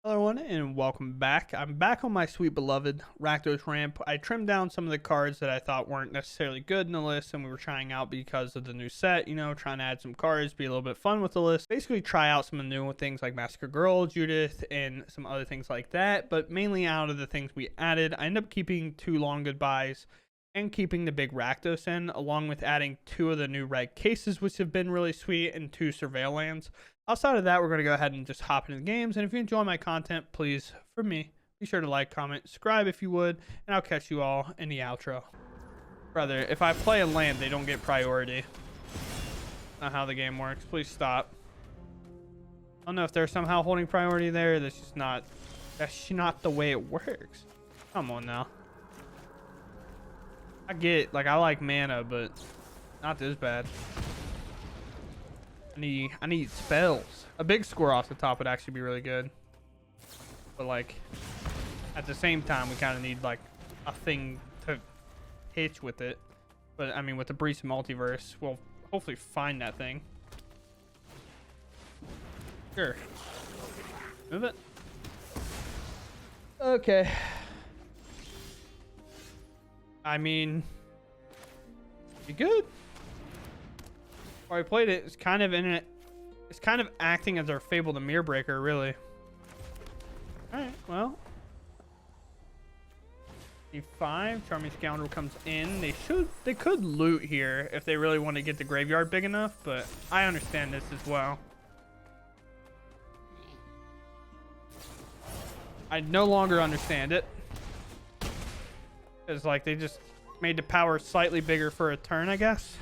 Hello everyone and welcome back. I'm back on my sweet beloved Rakdos ramp. I trimmed down some of the cards that I thought weren't necessarily good in the list and we were trying out because of the new set, trying to add some cards, be a little bit fun with the list. Basically try out some of the new things like Massacre Girl, Judith, and some other things like that. But mainly out of the things we added, I ended up keeping 2 long goodbyes and keeping the big Rakdos in, along with adding 2 of the new red cases, which have been really sweet, and 2 surveil lands. Outside of that, we're going to go ahead and just hop into the games. And if you enjoy my content, please, from me, be sure to like, comment, subscribe if you would. And I'll catch you all in the outro. Brother, if I play a land, they don't get priority. Not how the game works. Please stop. I don't know if they're somehow holding priority there. That's just not the way it works. Come on now. I I like mana, but not this bad. I need spells. A big score off the top would actually be really good. But like at the same time we kind of need like a thing to hitch with it. But I mean with the Breach Multiverse, we'll hopefully find that thing. Sure. Move it. Okay. I mean, be good. While I played it, it's kind of acting as our Fable the Mirror Breaker, really. Alright, well. D5, Charming Scoundrel comes in. They could loot here if they really want to get the graveyard big enough, but I understand this as well. I no longer understand it. It's like they just made the power slightly bigger for a turn, I guess.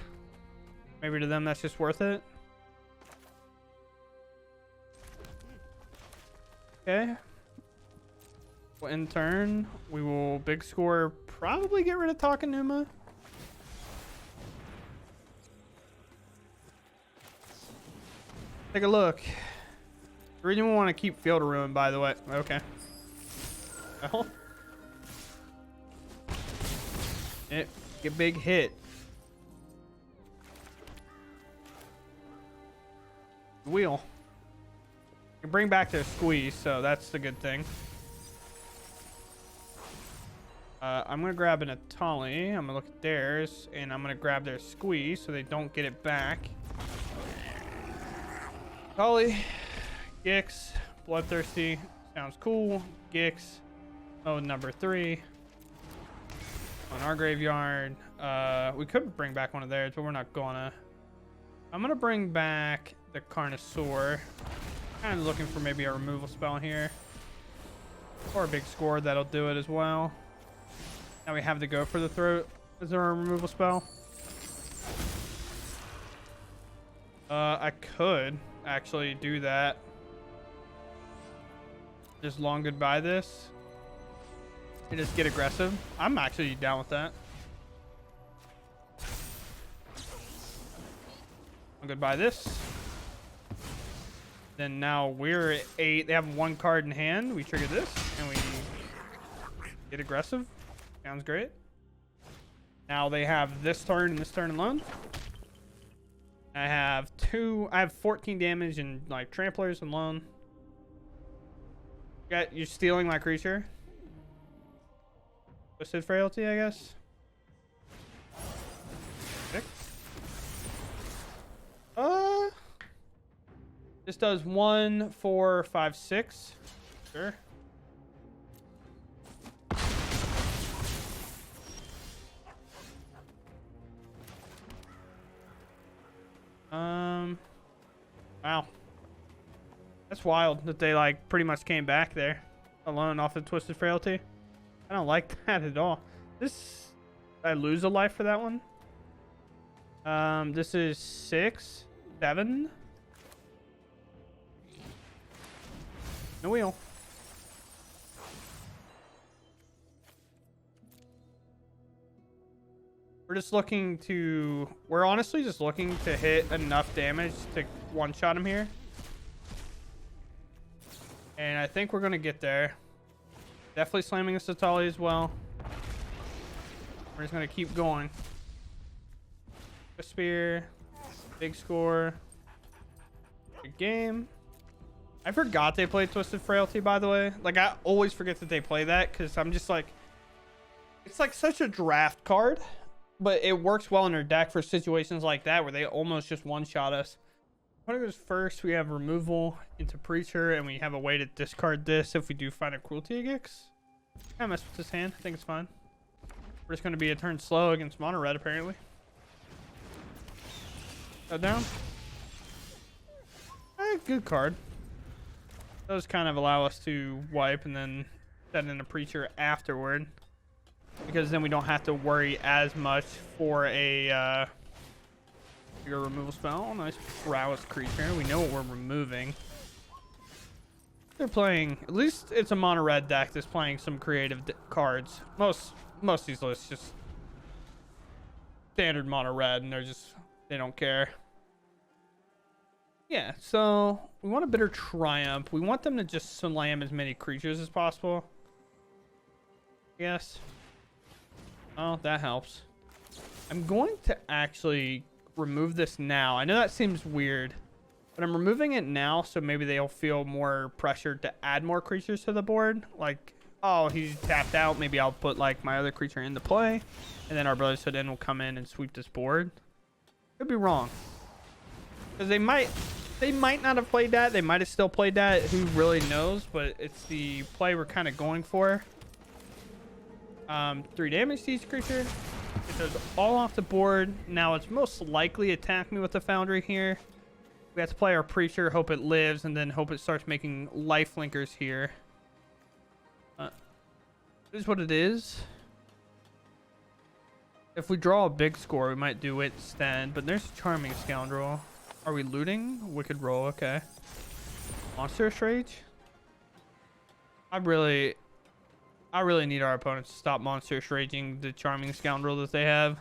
Maybe to them that's just worth it. Okay. Well, in turn, we will big score, probably get rid of Takenuma. Take a look. The reason we want to keep Field of Ruin, by the way. Okay. Well. Get big hit. Wheel. You bring back their squeeze, so that's the good thing. I'm gonna grab an Atali. I'm gonna look at theirs, and I'm gonna grab their squeeze so they don't get it back. Atali, Gix, Bloodthirsty, sounds cool. Gix, mode number 3 on our graveyard. We could bring back one of theirs, but we're not gonna. I'm gonna bring back the Carnosaur. Kind of looking for maybe a removal spell here. Or a big score that'll do it as well. Now we have to go for the throat. Is there a removal spell? I could actually do that. Just long goodbye this. And just get aggressive. I'm actually down with that. Long goodbye this. Then now we're at 8. They have 1 card in hand. We trigger this and we get aggressive. Sounds great. Now they have this turn and this turn alone. I have 14 damage and like tramplers alone. You're stealing my creature. Twisted Frailty, I guess. 6. This does 1, 4, 5, 6. Sure. Wow. That's wild that they like pretty much came back there alone off of Twisted Frailty. I don't like that at all. I lose a life for that one. This is 6, 7. No wheel. We're honestly just looking to hit enough damage to one-shot him here. And I think we're going to get there. Definitely slamming a Satali as well. We're just going to keep going. A spear. Big score. Good game. I forgot they play Twisted Frailty, by the way. Like, I always forget that they play that because I'm just like, it's like such a draft card, but it works well in their deck for situations like that where they almost just one-shot us. What goes first? We have removal into Preacher, and we have a way to discard this if we do find a Cruelty Gix. I mess with this hand. I think it's fine. We're just going to be a turn slow against Mono Red, apparently. Go down. Good card. Those kind of allow us to wipe and then set in a Preacher afterward, because then we don't have to worry as much for a bigger removal spell. Nice prowess creature. We know what we're removing. They're playing, at least it's a mono red deck that's playing some creative cards. Most of these lists just standard mono red, and they don't care. Yeah, so we want a Bitter Triumph. We want them to just slam as many creatures as possible. Yes. Oh, that helps. I'm going to actually remove this now. I know that seems weird, but I'm removing it now so maybe they'll feel more pressured to add more creatures to the board. Like, oh, he's tapped out. Maybe I'll put like my other creature into play, and then our Brotherhood Inn will come in and sweep this board. Could be wrong, because they might not have played that. They might have still played that. Who really knows? But it's the play we're kind of going for. 3 damage to each creature. It goes all off the board. Now it's most likely attack me with the Foundry here. We have to play our Preacher, hope it lives, and then hope it starts making life linkers here. It is what it is. If we draw a big score, we might do it instead. But there's a Charming Scoundrel. Are we looting? Wicked Roll, okay. Monstrous Rage. I really need our opponents to stop Monstrous Raging the Charming Scoundrel that they have.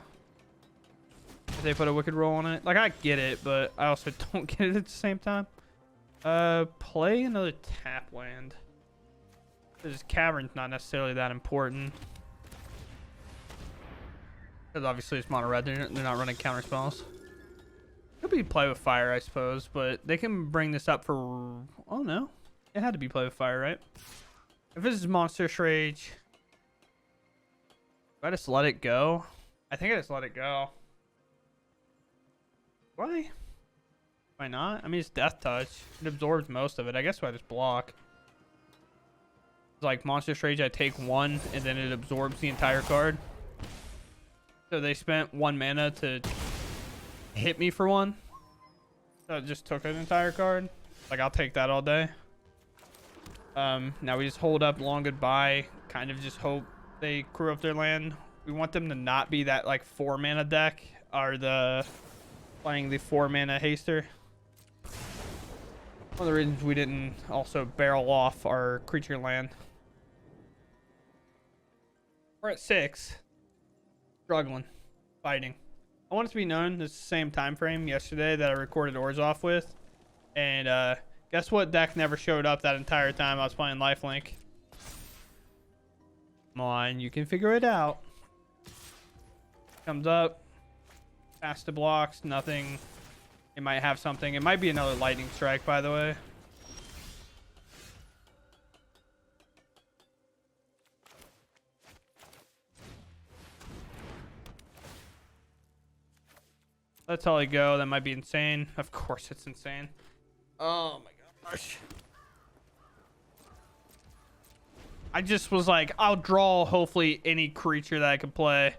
If they put a Wicked Roll on it. Like, I get it, but I also don't get it at the same time. Play another tap land. This Cavern's not necessarily that important, because obviously it's mono red. They're not running counter spells. Could be Play with Fire, I suppose, but they can bring this up for... Oh, no. It had to be Play with Fire, right? If this is Monstrous Rage, do I just let it go? I think I just let it go. Why? Why not? I mean, it's Death Touch. It absorbs most of it. I guess I just block. It's like Monstrous Rage, I take 1, and then it absorbs the entire card. So they spent 1 mana to hit me for 1. So it just took an entire card. Like, I'll take that all day. Now we just hold up Long Goodbye. Kind of just hope they crew up their land. We want them to not be that, like, 4 mana deck. Or playing the 4 mana haster. One of the reasons we didn't also barrel off our creature land. We're at 6. Struggling. Fighting. I want it to be known this is the same time frame yesterday that I recorded Orzhov with. And guess what deck never showed up that entire time I was playing Lifelink? Come on, you can figure it out. Comes up. Past the blocks, nothing. It might have something. It might be another Lightning Strike, by the way. Let's all go. That might be insane. Of course it's insane. Oh my gosh. I just was like, I'll draw hopefully any creature that I can play.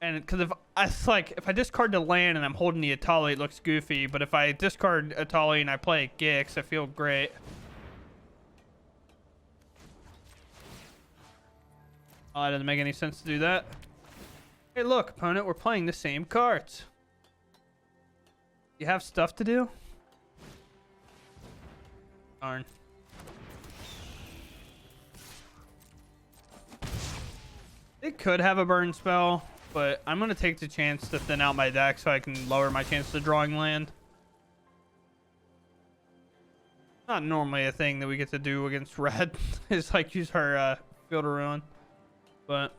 And because if I discard the land and I'm holding the Atali, it looks goofy. But if I discard Atali and I play a Gix, I feel great. Oh, it doesn't make any sense to do that. Hey, look, opponent, we're playing the same cards. You have stuff to do? Darn. It could have a burn spell, but I'm going to take the chance to thin out my deck so I can lower my chance of drawing land. Not normally a thing that we get to do against red. Is like use our Field of Ruin. But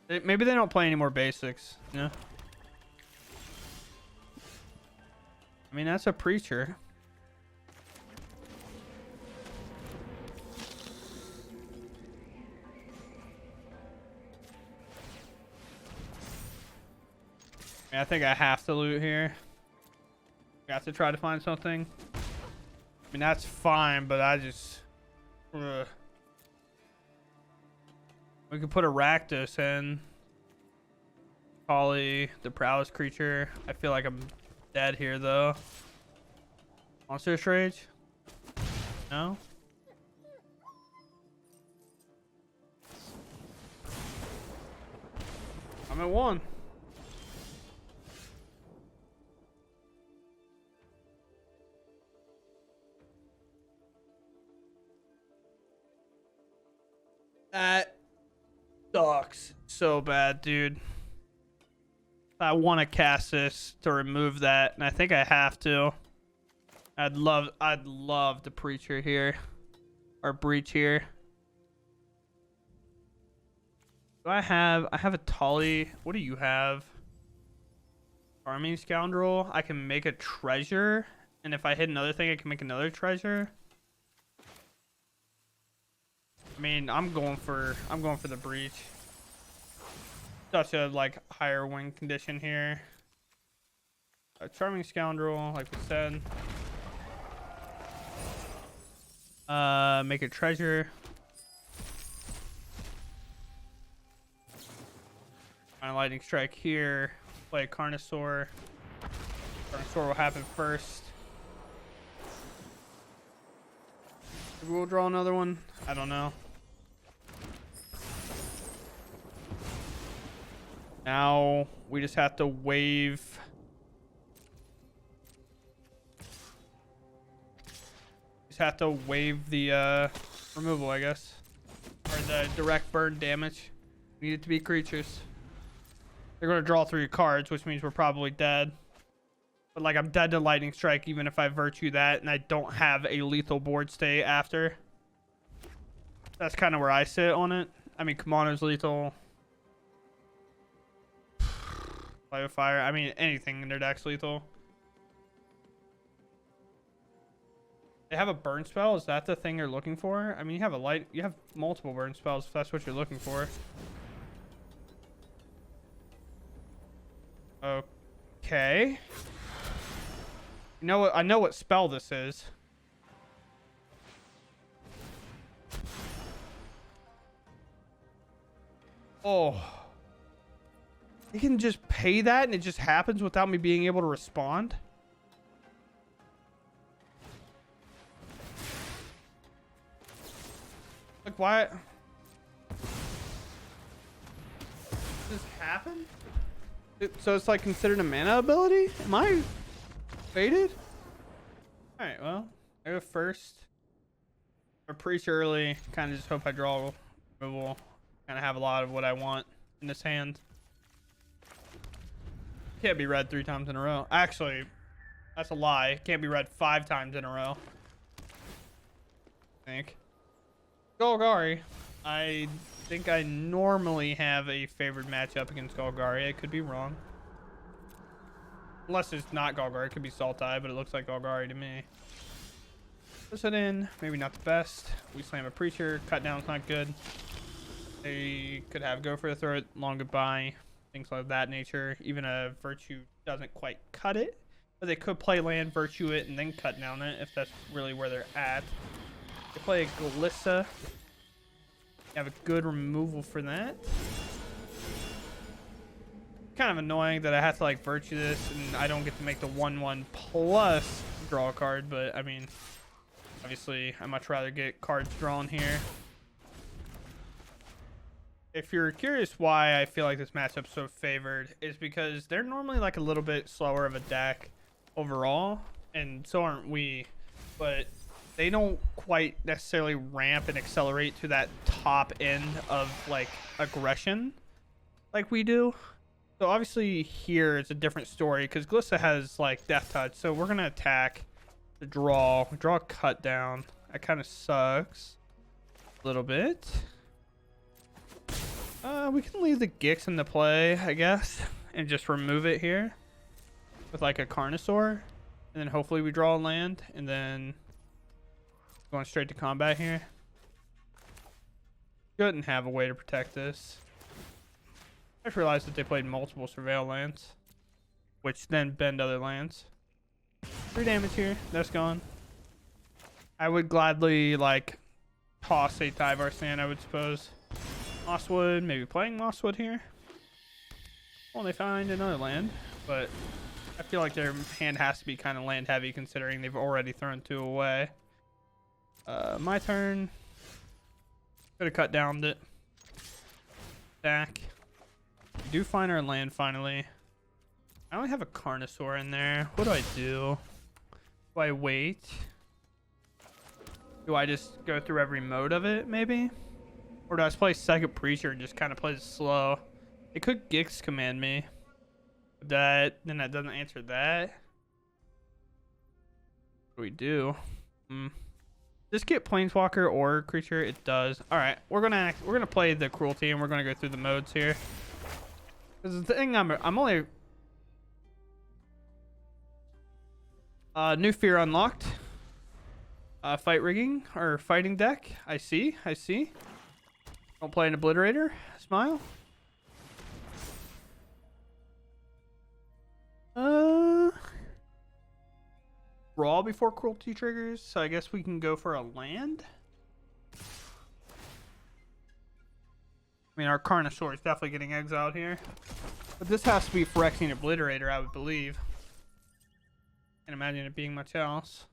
maybe they don't play any more basics. Yeah. I mean, that's a Preacher. I think I have to loot here. Got to try to find something. I mean, that's fine, but I just... Ugh. We could put a Rakdos in. Polly, the prowess creature. I feel like I'm dead here, though. Monstrous Rage? No? I'm at 1. That sucks so bad, dude. I want to cast this to remove that, and I think I have to. I'd love the preacher here, or breach here. Do I have a Tolly? What do you have? Farming Scoundrel. I can make a treasure, and if I hit another thing, I can make another treasure. I mean, I'm going for the breach. Such a like higher win condition here. A Charming Scoundrel, like we said. Make a treasure. My lightning strike here. Play a Carnosaur. Carnosaur will happen first. Maybe we'll draw another one. I don't know. Now we just have to wave. Just have to wave the removal, I guess, or the direct burn damage. We need it to be creatures. They're gonna draw 3 cards, which means we're probably dead. But like, I'm dead to lightning strike even if I virtue that, and I don't have a lethal board state after. That's kind of where I sit on it. I mean, Kamano's lethal. Fire. I mean, anything in their deck's lethal. They have a burn spell. Is that the thing you're looking for? I mean, you have multiple burn spells if that's what you're looking for. Okay. You know what? I know what spell this is. Oh. You can just pay that and it just happens without me being able to respond? Like, why? Does this happen? So it's like considered a mana ability? Am I faded? Alright, well, I go first. Or pretty early. Kind of just hope I draw removal. Kind of have a lot of what I want in this hand. Can't be red 3 times in a row. Actually, that's a lie. Can't be red 5 times in a row. I think. Golgari. I think I normally have a favored matchup against Golgari. I could be wrong. Unless it's not Golgari. It could be Sultai, but it looks like Golgari to me. Push it in. Maybe not the best. We slam a Preacher. Cut down's not good. They could have Go for the Throat, Long Goodbye, things like that nature. Even a Virtue doesn't quite cut it. But they could play land, Virtue it, and then cut down it if that's really where they're at. They play a Glissa. You have a good removal for that. Kind of annoying that I have to like Virtue this and I don't get to make the 1/1 plus draw a card, but I mean, obviously I'd much rather get cards drawn here. If you're curious why I feel like this matchup's so favored, is because they're normally like a little bit slower of a deck overall, and so aren't we, but they don't quite necessarily ramp and accelerate to that top end of like aggression like we do. So obviously here it's a different story because Glissa has like Death Touch, so we're gonna attack the draw. We draw a cut down. That kind of sucks a little bit. We can leave the Gix into play, I guess, and just remove it here with like a Carnosaur, and then hopefully we draw a land, and then going straight to combat here. Shouldn't have a way to protect this. I just realized that they played multiple Surveil lands. which then bend other lands. 3 damage here. That's gone. I would gladly like toss a Tyvar Stand, I would suppose. Mosswood, maybe playing Mosswood here. Well, they find another land, but I feel like their hand has to be kind of land heavy considering they've already thrown 2 away. My turn. Could have cut down it. Back. We do find our land finally. I only have a Carnosaur in there. What do I do? Do I wait? Do I just go through every mode of it, maybe? Or do I just play second Preacher and just kind of play it slow? It could Gix command me. Then that doesn't answer that. What do we do? Just get Planeswalker or creature. It does. All right, we're gonna play the cruelty and we're gonna go through the modes here. Because the thing I'm only new fear unlocked. Fight rigging or fighting deck. I see. Don't play an Obliterator. Smile. Draw before cruelty triggers, so I guess we can go for a land. I mean, our Carnosaur is definitely getting exiled here, but this has to be Phyrexian Obliterator, I would believe. Can't imagine it being much else.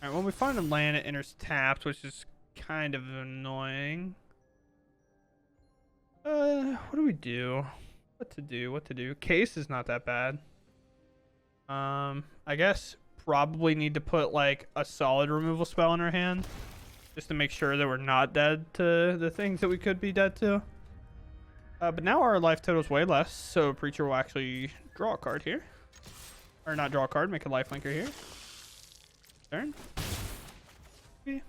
Alright, when we find a land, it enters tapped, which is kind of annoying. What do we do? What to do? Case is not that bad. I guess probably need to put like a solid removal spell in our hand. Just to make sure that we're not dead to the things that we could be dead to. But now our life total is way less, so Preacher will actually draw a card here. Or not draw a card, make a lifelinker here. Turn. Okay.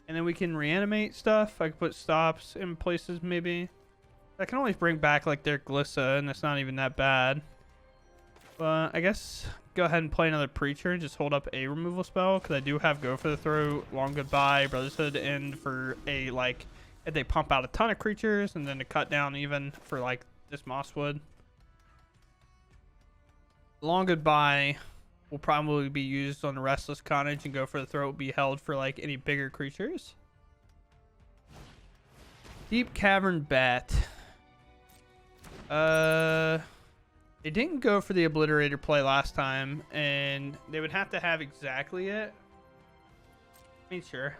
And then we can reanimate stuff. I can put stops in places maybe. I can always bring back like their Glissa, and it's not even that bad. But I guess go ahead and play another Preacher and just hold up a removal spell, because I do have Go for the Throat, Long Goodbye, Brotherhood End for a like if they pump out a ton of creatures, and then to cut down even for like this Mosswood. Long Goodbye will probably be used on the Restless Cottage, and Go for the Throat will be held for like any bigger creatures. Deep Cavern Bat. They didn't go for the Obliterator play last time, and they would have to have exactly it. I mean, sure.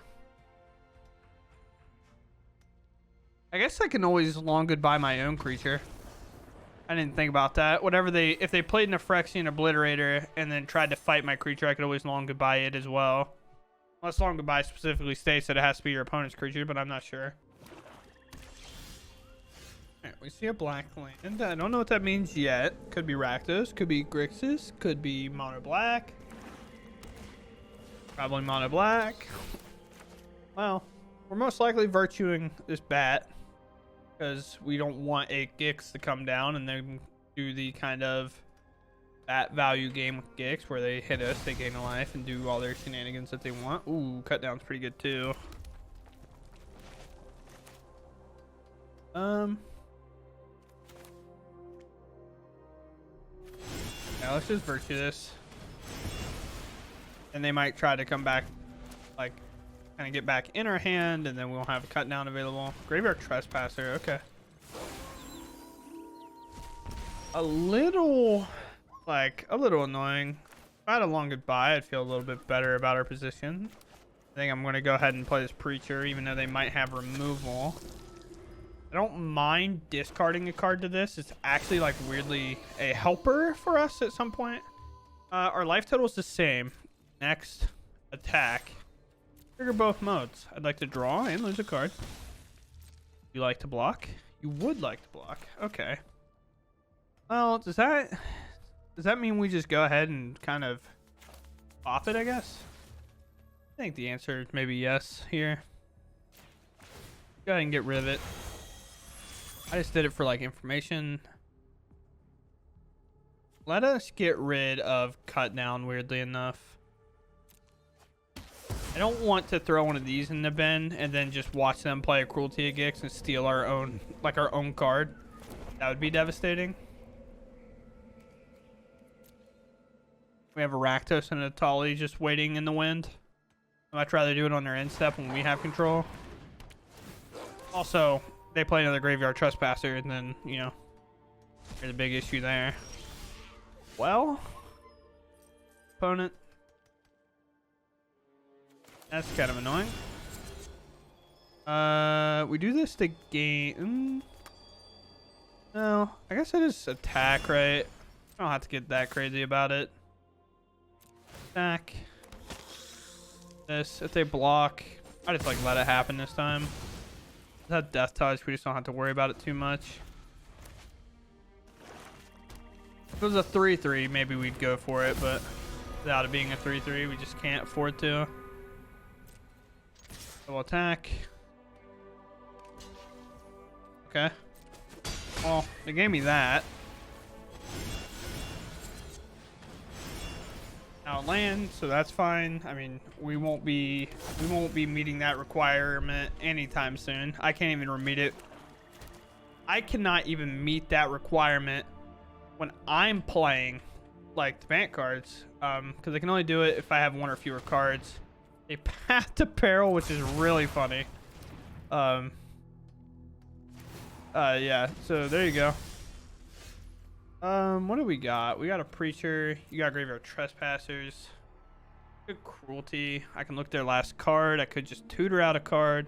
I guess I can always Long Goodbye my own creature. I didn't think about that. If they played an Phyrexian Obliterator and then tried to fight my creature, I could always Long Goodbye it as well. Unless Long Goodbye specifically states that it has to be your opponent's creature, but I'm not sure. Alright, we see a black land. I don't know what that means yet. Could be Rakdos, could be Grixis, could be Mono Black. Probably Mono Black. Well, we're most likely virtuing this bat, because we don't want a Gix to come down and then do the kind of bat value game with Gix where they hit us, they gain a life, and do all their shenanigans that they want. Ooh, cut down's pretty good too. Yeah, let's just virtue this. And they might try to come back, like, kind of get back in our hand, and then we'll have a cut down available. Graveyard Trespasser, okay. A little annoying. If I had a Long Goodbye, I'd feel a little bit better about our position. I think I'm going to go ahead and play this Preacher, even though they might have removal. I don't mind discarding a card to this. It's actually like weirdly a helper for us at some point. Our life total is the same. Next, attack. Trigger both modes. I'd like to draw and lose a card. You like to block? You would like to block. Okay. Well, does that mean we just go ahead and kind of off it, I guess? I think the answer is maybe yes here. Go ahead and get rid of it. I just did it for like information. Let us get rid of cut down, weirdly enough. I don't want to throw one of these in the bin and then just watch them play a Cruelty of Gix and steal our own, like our own card. That would be devastating. We have a Rakdos and a Tali just waiting in the wind. I'd much rather do it on their end step when we have control. Also, they play another Graveyard Trespasser, and then, you know, there's a big issue there. Well, opponent. That's kind of annoying. We do this to gain. No, I guess I just attack, right? I don't have to get that crazy about it. Attack. This, if they block, I just like let it happen this time. That Death Touch, we just don't have to worry about it too much. If it was a 3-3, maybe we'd go for it, but without it being a 3-3, we just can't afford to. Double attack. Okay. Well, they gave me that. Now land, so that's fine. I mean, we won't be meeting that requirement anytime soon. I can't even meet it. I cannot even meet that requirement when I'm playing like the Bant cards, because I can only do it if I have one or fewer cards. A Path to Peril, which is really funny. Yeah, so there you go. What do we got? We got a Preacher. You got Graveyard Trespassers. Good Cruelty. I can look their last card. I could just tutor out a card.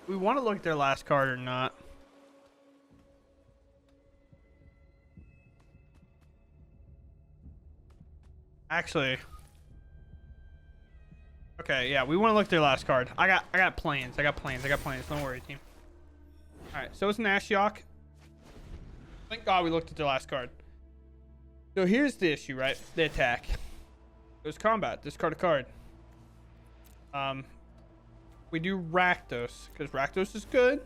We want to look at their last card or not. Actually. Okay, yeah, we want to look at their last card. I got plans. I got plans. Don't worry, team. Alright, so it's an Ashiok. Thank God we looked at their last card. So here's the issue, right? The attack. Goes combat. Discard a card. We do Rakdos, because Rakdos is good.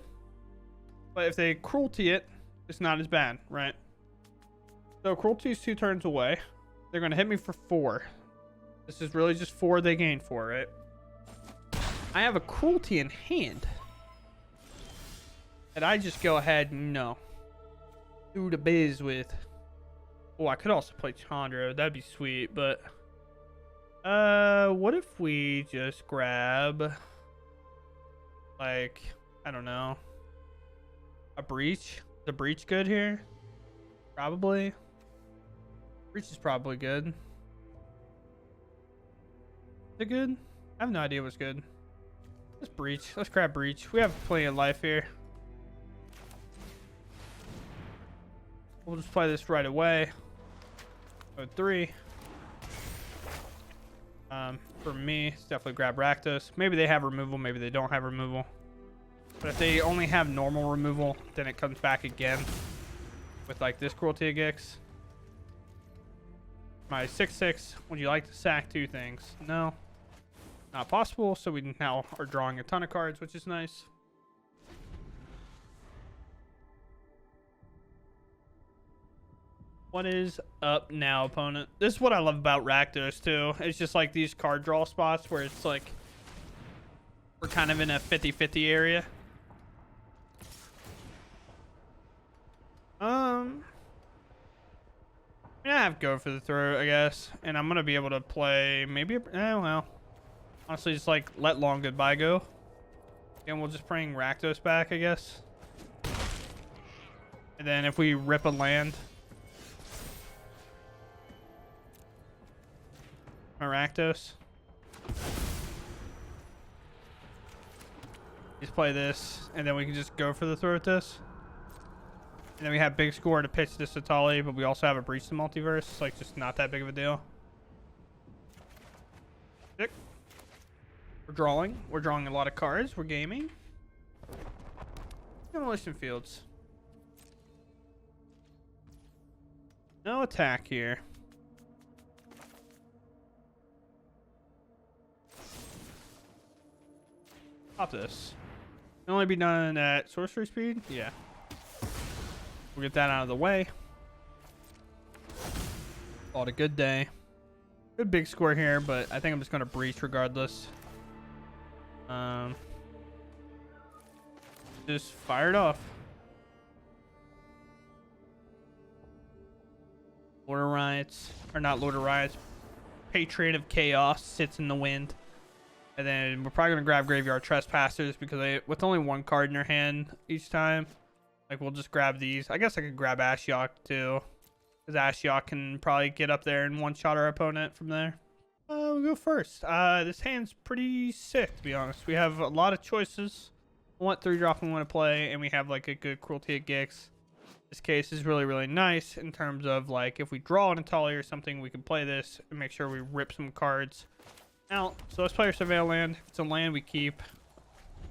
But if they Cruelty it, it's not as bad, right? So Cruelty is 2 turns away. They're going to hit me for 4. This is really just 4 they gain 4, right? I have a Cruelty in hand. And I just go ahead and, do the biz with. Oh, I could also play Chandra. That'd be sweet, but what if we just grab, like, I don't know, a Breach? The Breach good here? Probably. Breach is probably good. Is it good? I have no idea what's good. Let's Breach. Let's grab Breach. We have plenty of life here. We'll just play this right away. So 3. For me, it's definitely grab Rakdos. Maybe they have removal, maybe they don't have removal. But if they only have normal removal, then it comes back again with like this Cruelty of Gix. My 6/6. Would you like to sack 2 things? No, not possible. So we now are drawing a ton of cards, which is nice. What is up now, opponent? This is what I love about Rakdos too. It's just like these card draw spots where it's like we're kind of in a 50-50 area. I have go for the throw, I guess, and I'm gonna be able to play maybe. Well, honestly, just like let Long Goodbye go, and we'll just bring Rakdos back, I guess. And then if we rip a land. Rakdos. Just play this, and then we can just go for the throw with this. And then we have big score to pitch this to Tali, but we also have a Breach the Multiverse. It's like just not that big of a deal. Sick. We're drawing. We're drawing a lot of cards. We're gaming. Demolition Fields. No attack here. Pop this. Can only be done at sorcery speed? Yeah. We'll get that out of the way. Called a good day. Good big score here, but I think I'm just going to breach regardless. Just fire it off. Lord of Riots, or not Lord of Riots, Patriot of Chaos sits in the wind. And then we're probably going to grab Graveyard Trespassers because with only one card in their hand each time, like we'll just grab these. I guess I could grab Ashiok too, because Ashiok can probably get up there and one-shot our opponent from there. We'll go first. This hand's pretty sick, to be honest. We have a lot of choices. What 3-drop we want to play, and we have like a good Cruelty of Gix. This case is really, really nice in terms of like if we draw an Atali or something, we can play this and make sure we rip some cards out. So let's play our Surveil land. If it's a land we keep,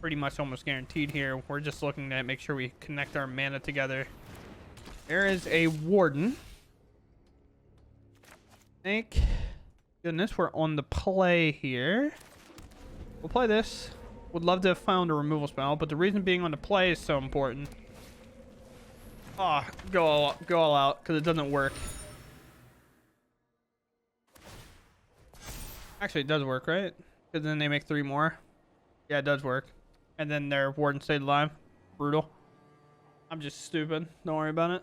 pretty much almost guaranteed here. We're just looking to make sure we connect our mana together. There is a Warden. Thank goodness we're on the play here. We'll play this. Would love to have found a removal spell, but the reason being on the play is so important. Oh, go all out, because it doesn't work. Actually, it does work, right? Because then they make 3 more. Yeah, it does work. And then their Warden stayed alive. Brutal. I'm just stupid. Don't worry about it.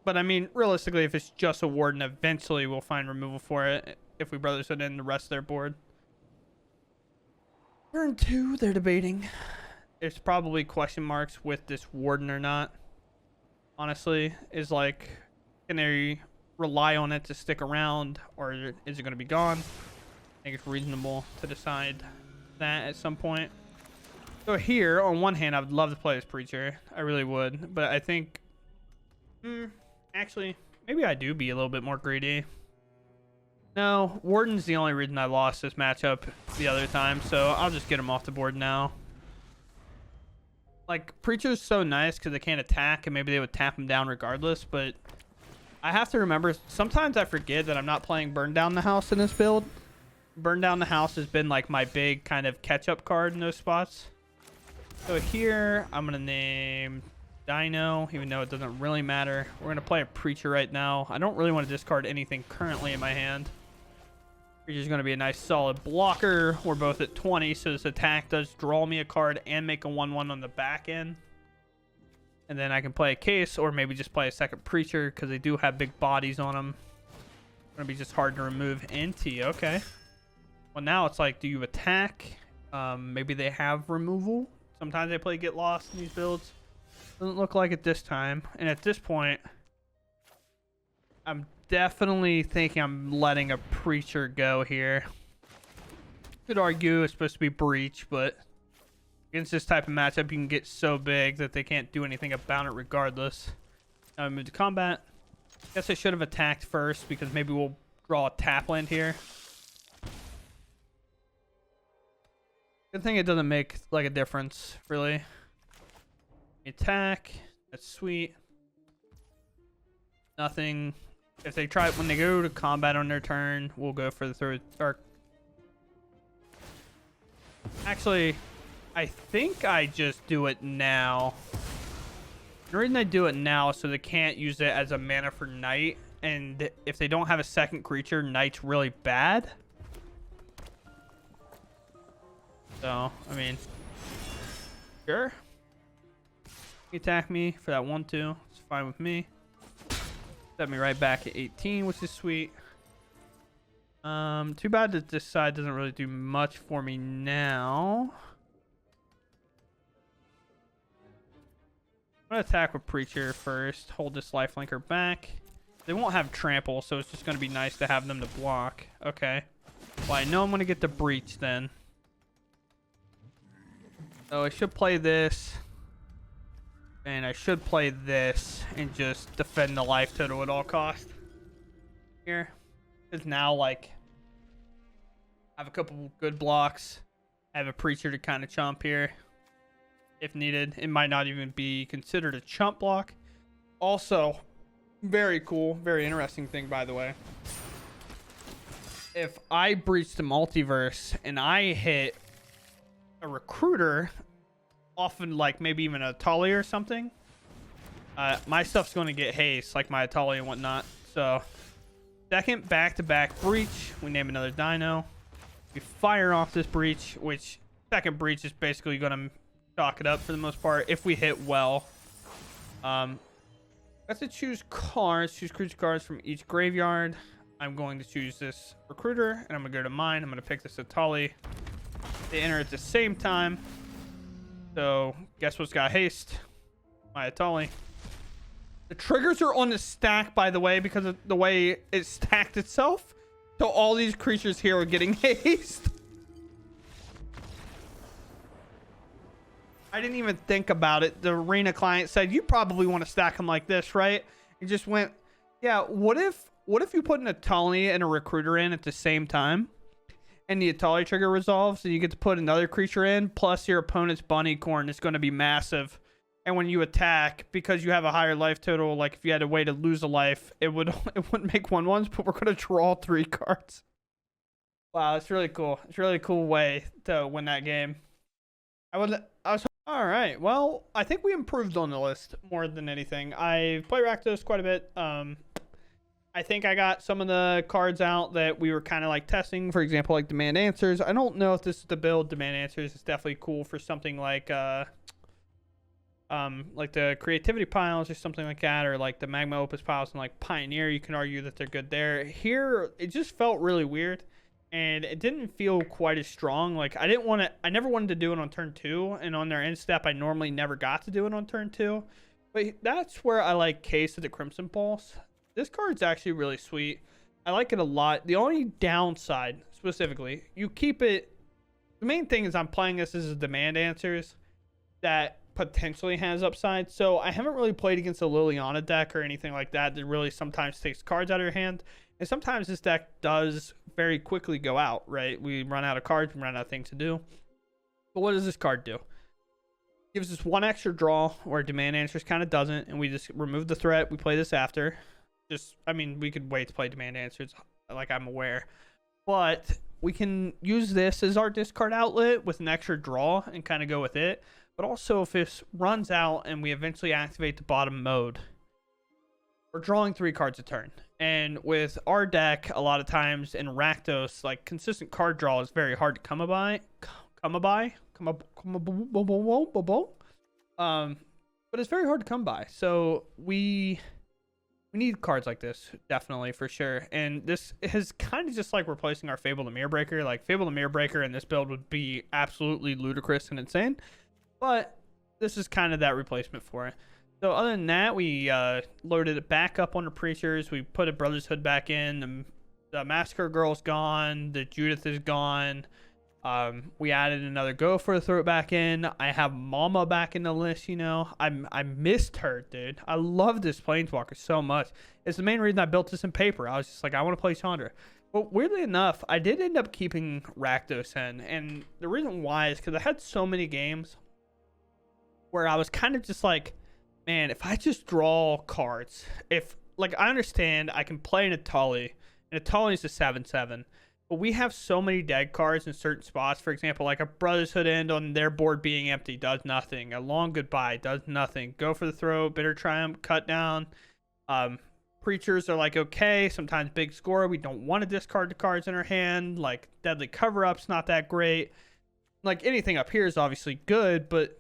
But I mean, realistically, if it's just a Warden, eventually we'll find removal for it if we brothers it in the rest of their board. Turn 2, they're debating. There's probably question marks with this Warden or not. Honestly, is like, can they rely on it to stick around, or is it going to be gone? I think it's reasonable to decide that at some point. So here, on one hand, I would love to play this Preacher. I really would. But I think, actually, maybe I do be a little bit more greedy. No, Warden's the only reason I lost this matchup the other time, so I'll just get him off the board now. Like, Preacher's so nice because they can't attack, and maybe they would tap him down regardless, but I have to remember, sometimes I forget that I'm not playing Burn Down the House in this build. Burn Down the House has been like my big kind of catch-up card in those spots. So here, I'm going to name Dino, even though it doesn't really matter. We're going to play a Preacher right now. I don't really want to discard anything currently in my hand. Preacher's going to be a nice solid blocker. We're both at 20, so this attack does draw me a card and make a 1/1 on the back end. And then I can play a Case, or maybe just play a second Preacher, because they do have big bodies on them. It's going to be just hard to remove NT. Okay. Well, now it's like, do you attack? Maybe they have removal. Sometimes they play Get Lost in these builds. Doesn't look like it this time. And at this point, I'm definitely thinking I'm letting a Preacher go here. Could argue it's supposed to be Breach, but against this type of matchup, you can get so big that they can't do anything about it regardless. Now we move to combat. Guess I should have attacked first because maybe we'll draw a tap land here. Good thing it doesn't make like a difference, really. Attack. That's sweet. Nothing. If they try, when they go to combat on their turn, we'll go for the third. Or actually, I think I just do it now. The reason I do it now is so they can't use it as a mana for Night. And if they don't have a second creature, Night's really bad. So, I mean, sure. You attack me for that 1/2. It's fine with me. Set me right back at 18, which is sweet. Too bad that this side doesn't really do much for me now. I'm going to attack with Preacher first. Hold this lifelinker back. They won't have trample, so it's just going to be nice to have them to block. Okay. Well, I know I'm going to get the Breach then. So I should play this. And I should play this and just defend the life total at all costs. Here. Because now, like, I have a couple good blocks. I have a Preacher to kind of chump here. If needed. It might not even be considered a chump block. Also, very cool, very interesting thing, by the way. If I breach the multiverse and I hit a Recruiter, often like maybe even a Atali or something, my stuff's going to get haste, like my Atali and whatnot. So Second back-to-back breach. We name another dino. We fire off this breach, which second breach is basically going to chalk it up for the most part if we hit well. Let's choose cards. Choose creature cards from each graveyard. I'm going to choose this recruiter, and I'm going to go to mine. I'm going to pick this Atali. They enter at the same time. So, guess what's got haste? My Atali. The triggers are on the stack, by the way, because of the way it stacked itself. So all these creatures here are getting haste. I didn't even think about it. The arena client said, you probably want to stack them like this, right? It just went, yeah, what if you put an Atali and a recruiter in at the same time? And the Atali trigger resolves, and you get to put another creature in, plus your opponent's bunny corn is going to be massive. And when you attack, because you have a higher life total, like if you had a way to lose a life, it wouldn't make 1/1s, but we're going to draw 3 cards. Wow, it's really cool. It's a really cool way to win that game. I was all right. Well, I think we improved on the list more than anything. I play Rakdos quite a bit. I think I got some of the cards out that we were kind of like testing. For example, like Demand Answers. I don't know if this is the build. Demand Answers is definitely cool for something like the Creativity piles or something like that, or like the Magma Opus piles and like Pioneer. You can argue that they're good there. Here, it just felt really weird, and it didn't feel quite as strong. Like I never wanted to do it on turn 2, and on their end step, I normally never got to do it on turn 2. But that's where I like Case of the Crimson Pulse. This card's actually really sweet. I like it a lot. The only downside, specifically, you keep it. The main thing is I'm playing this as a Demand Answers that potentially has upside. So I haven't really played against a Liliana deck or anything like that that really sometimes takes cards out of your hand. And sometimes this deck does very quickly go out, right? We run out of cards, we run out of things to do. But what does this card do? Gives us 1 extra draw, where Demand Answers kind of doesn't, and we just remove the threat. We play this after. I mean, we could wait to play Demand Answers, like I'm aware. But we can use this as our discard outlet with an extra draw and kind of go with it. But also, if this runs out and we eventually activate the bottom mode, we're drawing 3 cards a turn. And with our deck, a lot of times in Rakdos, like consistent card draw is very hard to come by. But it's very hard to come by. So we need cards like this, definitely, for sure. And this is kind of just like replacing our Fable the Mirror Breaker. Like, Fable the Mirror Breaker in this build would be absolutely ludicrous and insane. But this is kind of that replacement for it. So other than that, we loaded it back up on the Preachers. We put a Brother's Hood back in. The Massacre Girl's gone. The Judith is gone. We added another Go for the Throat back in. I have Mama back in the list, you know. I missed her, dude. I love this Planeswalker so much. It's the main reason I built this in paper. I was just like, I want to play Chandra. But weirdly enough, I did end up keeping Rakdos in. And the reason why is because I had so many games where I was kind of just like, man, if I just draw cards, like, I understand I can play an Atali, and Atali's a 7/7. But we have so many dead cards in certain spots. For example, like a Brother's Hood End on their board being empty does nothing. A Long Goodbye does nothing. Go for the Throat, Bitter Triumph, Cut Down. Preachers are like, okay, sometimes big score. We don't want to discard the cards in our hand. Like, Deadly Cover-Up's not that great. Like, anything up here is obviously good, but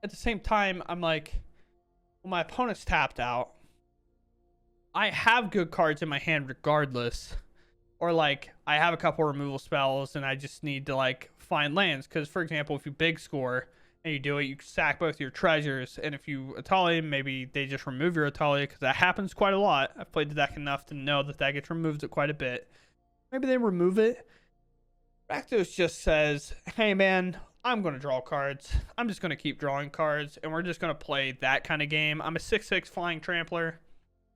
at the same time, I'm like, well, my opponent's tapped out. I have good cards in my hand regardless. Or, like, I have a couple removal spells and I just need to, like, find lands. Because, for example, if you big score and you do it, you sack both your treasures. And if you Atali, maybe they just remove your Atali, because that happens quite a lot. I've played the deck enough to know that that gets removed quite a bit. Maybe they remove it. Rakdos just says, hey, man, I'm going to draw cards. I'm just going to keep drawing cards. And we're just going to play that kind of game. I'm a 6/6 flying trampler.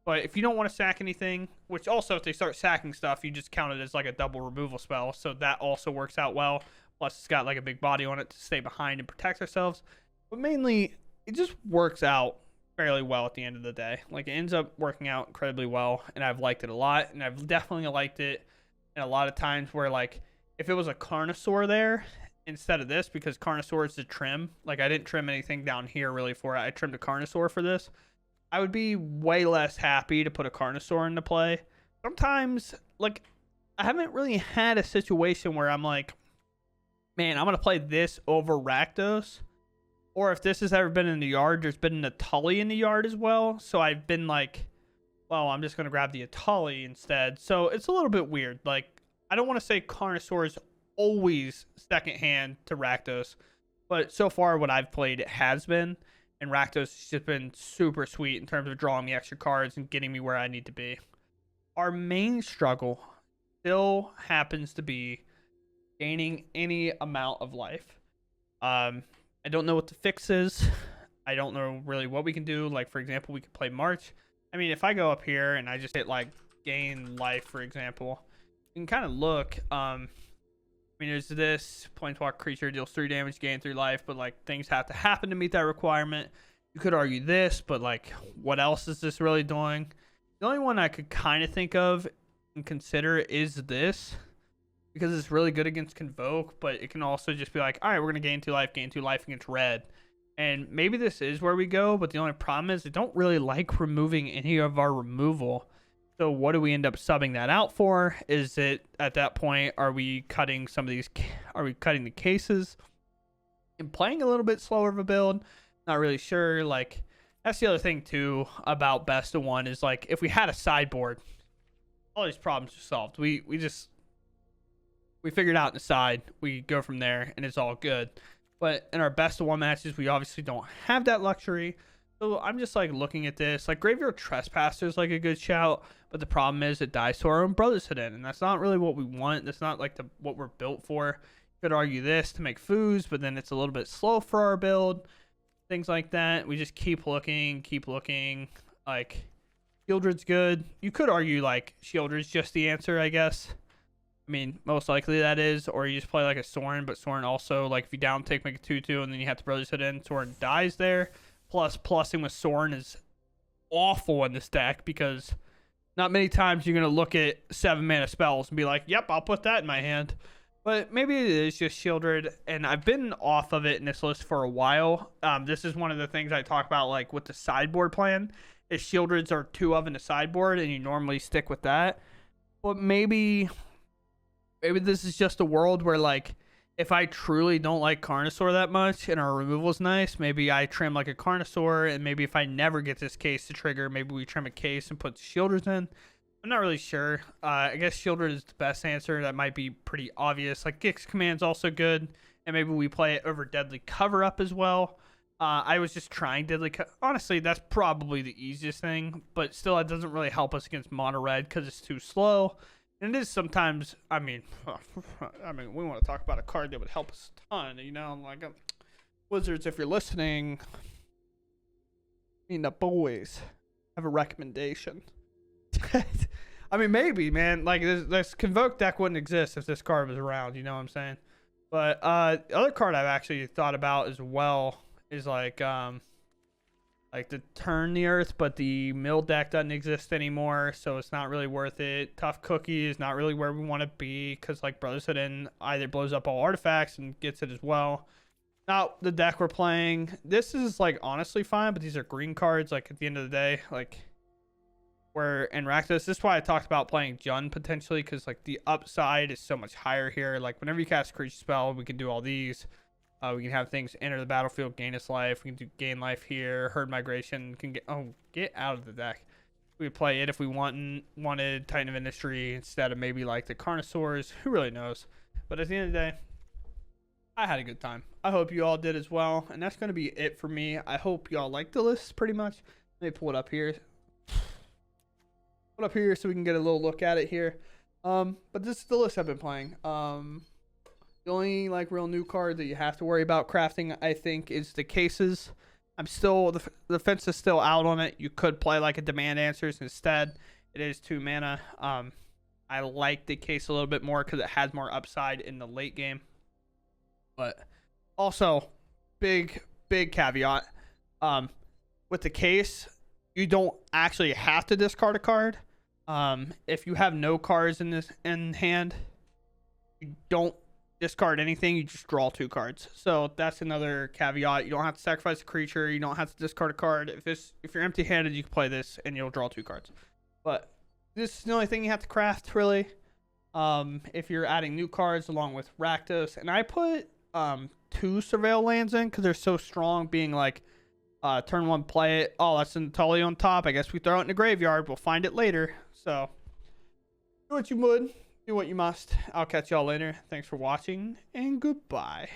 But if you don't want to sack anything, which also if they start sacking stuff, you just count it as like a double removal spell. So that also works out well. Plus it's got like a big body on it to stay behind and protect ourselves. But mainly, it just works out fairly well at the end of the day. Like, it ends up working out incredibly well. And I've liked it a lot. And I've definitely liked it in a lot of times where, like, if it was a Carnosaur there instead of this, because Carnosaur is the trim. Like, I didn't trim anything down here really for it. I trimmed a Carnosaur for this. I would be way less happy to put a Carnosaur into play sometimes, like, I haven't really had a situation where I'm like, man, I'm going to play this over Rakdos. Or if this has ever been in the yard, there's been an Atali in the yard as well. So I've been like, well, I'm just going to grab the Atali instead. So it's a little bit weird. Like, I don't want to say Carnosaur is always second hand to Rakdos. But so far, what I've played, it has been. And Rakdos has just been super sweet in terms of drawing me extra cards and getting me where I need to be. Our main struggle still happens to be gaining any amount of life. I don't know what the fix is. I don't know really what we can do. Like, for example, we could play March. I mean, if I go up here and I just hit, like, gain life, for example, you can kind of look. I mean, there's this planeswalker creature deals 3 damage, gain 3 life, but, like, things have to happen to meet that requirement. You could argue this, but, like, what else is this really doing? The only one I could kind of think of and consider is this, because it's really good against Convoke, but it can also just be like, all right, we're going to gain 2 life against red. And maybe this is where we go, but the only problem is they don't really like removing any of our removal. So what do we end up subbing that out for? Is it, at that point, are we cutting some of these, are we cutting the cases and playing a little bit slower of a build? Not really sure. Like, that's the other thing, too, about best of one is, like, if we had a sideboard, all these problems are solved. We figured out the side, we go from there, and it's all good. But in our best of one matches, we obviously don't have that luxury. So I'm just like looking at this. Like, Graveyard Trespasser is like a good shout, but the problem is it dies to our own Brothers Hidden, and that's not really what we want. That's not like what we're built for. You could argue this to make foos, but then it's a little bit slow for our build. Things like that. We just keep looking. Like, Shieldred's good. You could argue like Shieldred's just the answer, I guess. I mean, most likely that is, or you just play like a Sorin, but Sorin also, like, if you down take, make a 2/2, and then you have to Brothers Hit in, Sorin dies there. Plus, plussing with Sorin is awful in this deck, because not many times you're going to look at 7 mana spells and be like, yep, I'll put that in my hand. But maybe it is just Shieldred, and I've been off of it in this list for a while. This is one of the things I talk about, like, with the sideboard plan, is Shieldreds are 2 of in the sideboard, and you normally stick with that. But maybe this is just a world where, like, if I truly don't like Carnosaur that much and our removal is nice, maybe I trim like a Carnosaur, and maybe if I never get this case to trigger, maybe we trim a case and put Shieldreds in. I'm not really sure. I guess Shieldred is the best answer. That might be pretty obvious. Like, Gix Command's also good, and maybe we play it over Deadly Cover Up as well. I was just trying Deadly Cover. Honestly, that's probably the easiest thing, but still, it doesn't really help us against Mono Red because it's too slow. And it is sometimes, I mean, we want to talk about a card that would help us a ton, you know, like, Wizards, if you're listening, the boys have a recommendation. I mean, maybe, man, like, this Convoke deck wouldn't exist if this card was around, you know what I'm saying? But the other card I've actually thought about as well is like the Turn the Earth, but the mill deck doesn't exist anymore, so it's not really worth it. Tough Cookie is not really where we want to be, because, like, Brothers Hidden either blows up all artifacts and gets it as well. Not the deck we're playing. This is, like, honestly fine, but these are green cards, like, at the end of the day, like, where in Rakdos, this is why I talked about playing Jund potentially, because, like, the upside is so much higher here. Like, whenever you cast a creature spell, we can do all these. We can have things enter the battlefield, gain its life. We can do gain life here. Herd Migration can get out of the deck. We would play it if we wanted Titan of Industry instead of maybe like the Carnosaurs. Who really knows? But at the end of the day, I had a good time. I hope you all did as well. And that's going to be it for me. I hope y'all liked the list pretty much. Let me pull it up here. Put up here so we can get a little look at it here. But this is the list I've been playing. The only, like, real new card that you have to worry about crafting, I think, is the cases. I'm still, the fence is still out on it. You could play, like, a Demand Answers instead. It is 2 mana. I like the case a little bit more because it has more upside in the late game. But also, big caveat. With the case, you don't actually have to discard a card. If you have no cards in hand, you don't discard anything, you just draw 2 cards. So that's another caveat. You don't have to sacrifice a creature, you don't have to discard a card. If you're empty handed, you can play this and you'll draw 2 cards. But this is the only thing you have to craft, really. If you're adding new cards along with Rakdos. And I put 2 Surveil lands in because they're so strong, being like turn 1 play it. Oh, that's entirely on top. I guess we throw it in the graveyard. We'll find it later. So do what you would. Do what you must. I'll catch y'all later. Thanks for watching, and goodbye.